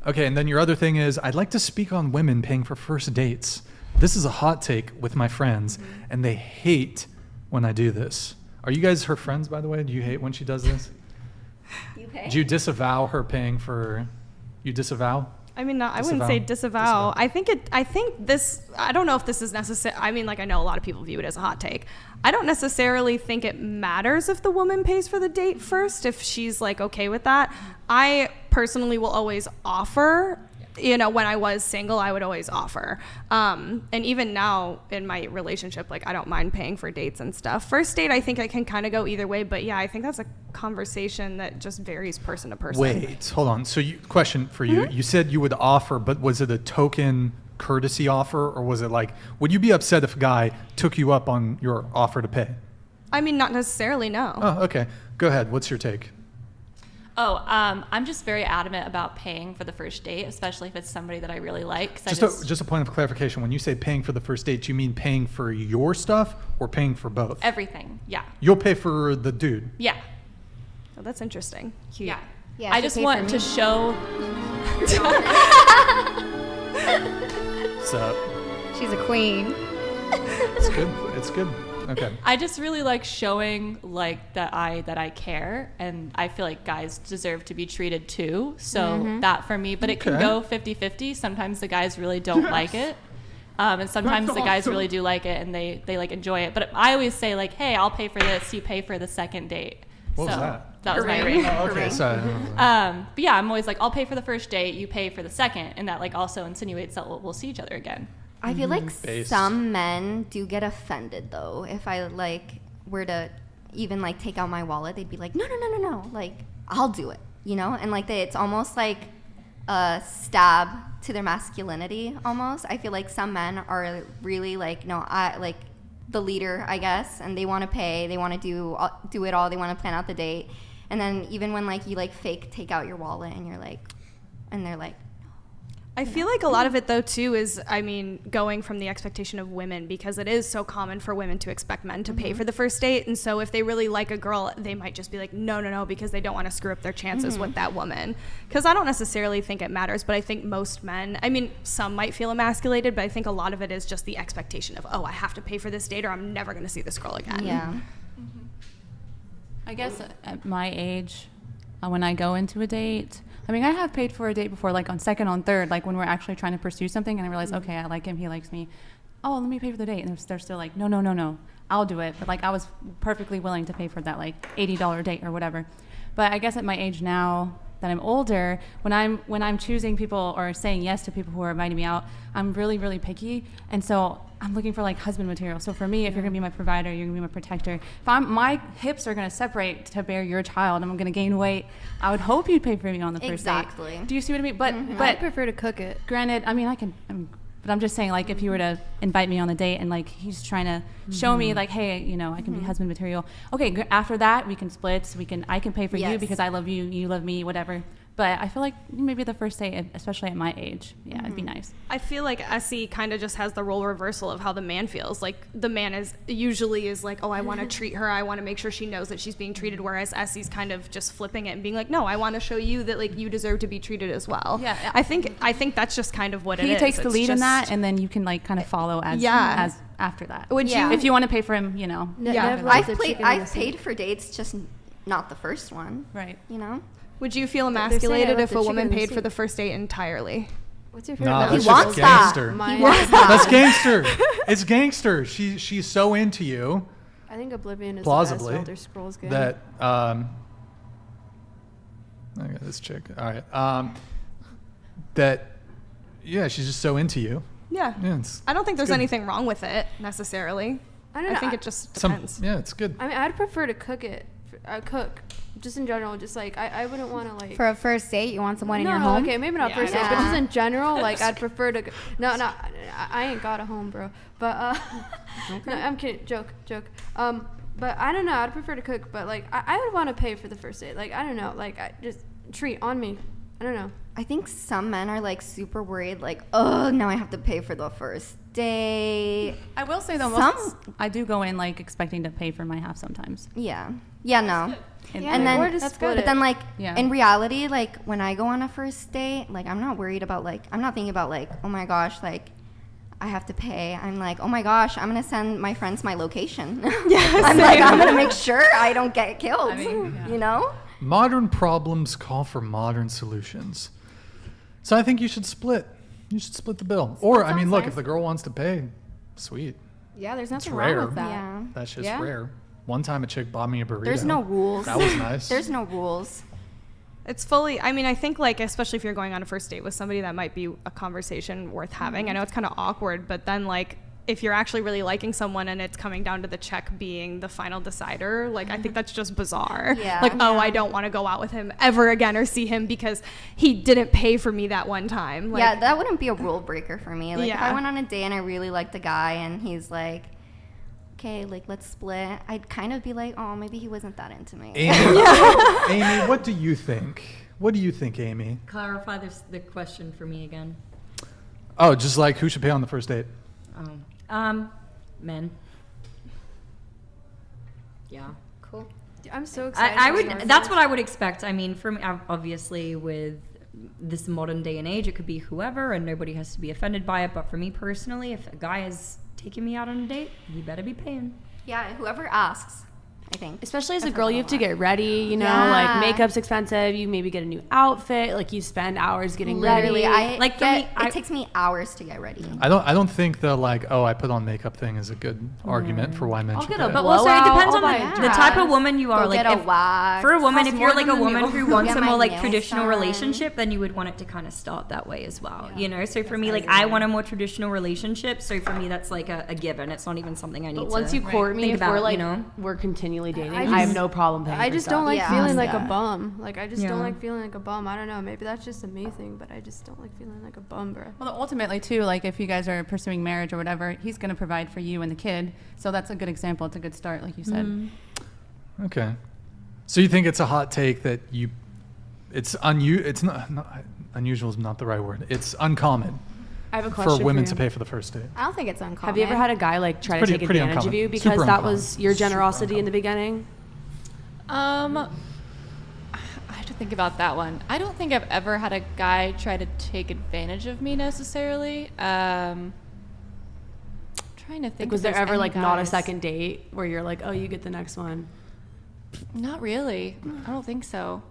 Okay, and then your other thing is, I'd like to speak on women paying for first dates. This is a hot take with my friends, and they hate when I do this. Are you guys her friends, by the way? Do you hate when she does this? You pay? Do you disavow her paying for? You disavow? I mean, no, I wouldn't say disavow. I think this, I don't know if this is necessary. I mean, like, I know a lot of people view it as a hot take. I don't necessarily think it matters if the woman pays for the date first, if she's like okay with that. I personally will always offer. You know, when I was single, I would always offer. And even now in my relationship, like, I don't mind paying for dates and stuff. First date, I think I can kind of go either way. But yeah, I think that's a conversation that just varies person to person. Wait, hold on. So, question for you. You said you would offer, but was it a token courtesy offer, or was it like, would you be upset if a guy took you up on your offer to pay? I mean, not necessarily, no. Oh, okay. Go ahead. What's your take? I'm just very adamant about paying for the first date, especially if it's somebody that I really like. Just a point of clarification. When you say paying for the first date, do you mean paying for your stuff or paying for both? Everything, yeah. You'll pay for the dude? Yeah. Oh, that's interesting. Cute. Yeah. Yeah, I just want to show. What's up? She's a queen. It's good. It's good. Okay. I just really like showing like that I care, and I feel like guys deserve to be treated too. So that for me, but it can go 50-50. Sometimes the guys really don't like it. And sometimes the guys really do like it and they like enjoy it. But I always say like, hey, I'll pay for this, you pay for the second date. What was that? That was my ring. Oh, okay. Sorry. But yeah, I'm always like, I'll pay for the first date, you pay for the second, and that like also insinuates that we'll see each other again. I feel like Based. some men do get offended though. If I like were to even like take out my wallet, they'd be like, no, like I'll do it, you know? And like it's almost like a stab to their masculinity almost. I feel like some men are really like, no, I like the leader, I guess, and they want to pay, they want to do it all, they want to plan out the date. And then even when like you like fake take out your wallet and you're like, and they're like, I feel like a lot of it, though, too, is, I mean, going from the expectation of women, because it is so common for women to expect men to pay for the first date. And so if they really like a girl, they might just be like, no, because they don't want to screw up their chances with that woman. Because I don't necessarily think it matters, but I think most men, I mean, some might feel emasculated, but I think a lot of it is just the expectation of, oh, I have to pay for this date or I'm never going to see this girl again. yeah. I guess at my age, when I go into a date, I mean, I have paid for a date before, like on second, on third, like when we're actually trying to pursue something and I realize, okay, I like him, he likes me. Oh, let me pay for the date. And they're still like, no, I'll do it. But like I was perfectly willing to pay for that like $80 date or whatever. But I guess at my age now that I'm older, when I'm choosing people or saying yes to people who are inviting me out, I'm really, really picky. And so I'm looking for like husband material. So for me, if you're gonna be my provider, you're gonna be my protector. If my hips are gonna separate to bear your child and I'm gonna gain weight, I would hope you'd pay for me on the first Exactly. date. Do you see what I mean? But I prefer to cook it. granted, I mean, but I'm just saying, like, if you were to invite me on a date and like he's trying to show me like, hey, you know, I can be husband material. Okay, after that we can split. I can pay for you Yes. because I love you, you love me, whatever. But I feel like maybe the first date, especially at my age, it'd be nice. I feel like Essie kind of just has the role reversal of how the man feels. Like the man usually is like, oh, I want to treat her. I want to make sure she knows that she's being treated. Whereas Essie's kind of just flipping it and being like, no, I want to show you that like you deserve to be treated as well. Yeah. I think that's just kind of what it is. He takes the It's lead in just- that, and then you can like kind of follow as after that. Would Yeah. you? If you want to pay for him, you know. Yeah. Never I've the chicken in I've the soup. paid for dates, just not the first one. Right. You know? Would you feel saying I emasculated left if the a chicken woman in the paid for soup. the first date entirely? What's your favorite? No, meal? that's He wants just that. gangster. My- He wants that. That's gangster. It's gangster. She's so into you I think Oblivion is plausibly the best Elder Scrolls game. that I got this chick. All right. That she's just so into you. Yeah. Yeah, I don't think there's good. anything wrong with it necessarily. I don't know. I think it just depends. It's good. I mean, I'd prefer to cook it. Cook, just in general. Just like I wouldn't want to like. For a first date, you want someone in no, your home? okay, maybe not Yeah, first I date, know. but just in general, like I'd prefer to. No, I ain't got a home, bro. But no, I'm kidding. Joke. But I don't know. I'd prefer to cook, but like I would want to pay for the first date. Like I don't know. Like I just treat on me. I don't know. I think some men are like super worried, like, oh, now I have to pay for the first date. I will say though, Some- I do go in like expecting to pay for my half sometimes. Yeah. Yeah, no. And then, or just split but it. then like Yeah. in reality, like when I go on a first date, like I'm not worried about like I'm not thinking about like, oh my gosh, like I have to pay. I'm like, oh my gosh, I'm gonna send my friends my location. I'm like, I'm gonna make sure I don't get killed. You know? Modern problems call for modern solutions. So I think you should split. You should split the bill. Or I mean, sounds look, nice. if the girl wants to pay, sweet. Yeah, there's It's nothing rare. wrong with that. Yeah. That's just Yeah. rare. One time a chick bought me a burrito. There's no rules. That was nice. There's no rules. It's fully, I mean, I think like, especially if you're going on a first date with somebody, that might be a conversation worth having. I know it's kind of awkward, but then like, if you're actually really liking someone and it's coming down to the check being the final decider, like, I think that's just bizarre. Yeah. Like, oh, I don't want to go out with him ever again or see him because he didn't pay for me that one time. Like, Yeah, that wouldn't be a rule breaker for me. Like if Yeah. I went on a date and I really liked the guy and he's like, okay, like let's split, I'd kind of be like, oh, maybe he wasn't that into me. Amy, Amy, what do you think? What do you think, Amy? Clarify the question for me again. Oh, just like who should pay on the first date? Men. Yeah. Cool. I'm so excited. I for would. this. That's what I would expect. I mean, from obviously with this modern day and age, it could be whoever, and nobody has to be offended by it. But for me personally, if a guy is taking me out on a date, he better be paying. Yeah, whoever asks, I think. Especially as a I've heard girl, that you a have to lot. get ready, you know, Yeah. like makeup's expensive. You maybe get a new outfit, like you spend hours getting Literally, ready. Like, for me, it takes me hours to get ready. I don't think the like, oh, I put on makeup thing is a good argument for why men I'll should get pay. a But also, it blowout, depends I'll on buy the a type of dress, woman you are. Go Like, get a if, wax. for a woman, Costs if you're more like a than the woman new- who Go wants get a my more like nails traditional done. relationship, then you would want it to kind of start that way as well. You know, so for me, like I want a more traditional relationship. So for me, that's like a given. It's not even something I need But to once you court me, think if about. we're like, you know, we're continually dating, I I have just- no problem paying I for just stuff. don't like Yeah. feeling like a Yeah. bum. Like I just don't Yeah. like feeling like a bum. I don't know. Maybe that's just a me thing, but I just don't like feeling like a bum, bro. Well, ultimately, too, like if you guys are pursuing marriage or whatever, he's going to provide for you and the kid. So that's a good example. It's a good start, like you said. Okay. So you think it's a hot take that it's not unusual is not the right word. It's uncommon I have a question for women you. to pay for the first date. I don't think it's uncommon. Have you ever had a guy like try It's to pretty- take pretty advantage of uncommon. you because Super that uncommon. was your Super generosity in the uncommon. beginning? I have to think about that one. I don't think I've ever had a guy try to take advantage of me necessarily. Trying to think. Like, was if there there's ever any like not a guys. second date where you're like, oh, you get the next one? Not really. I don't think so.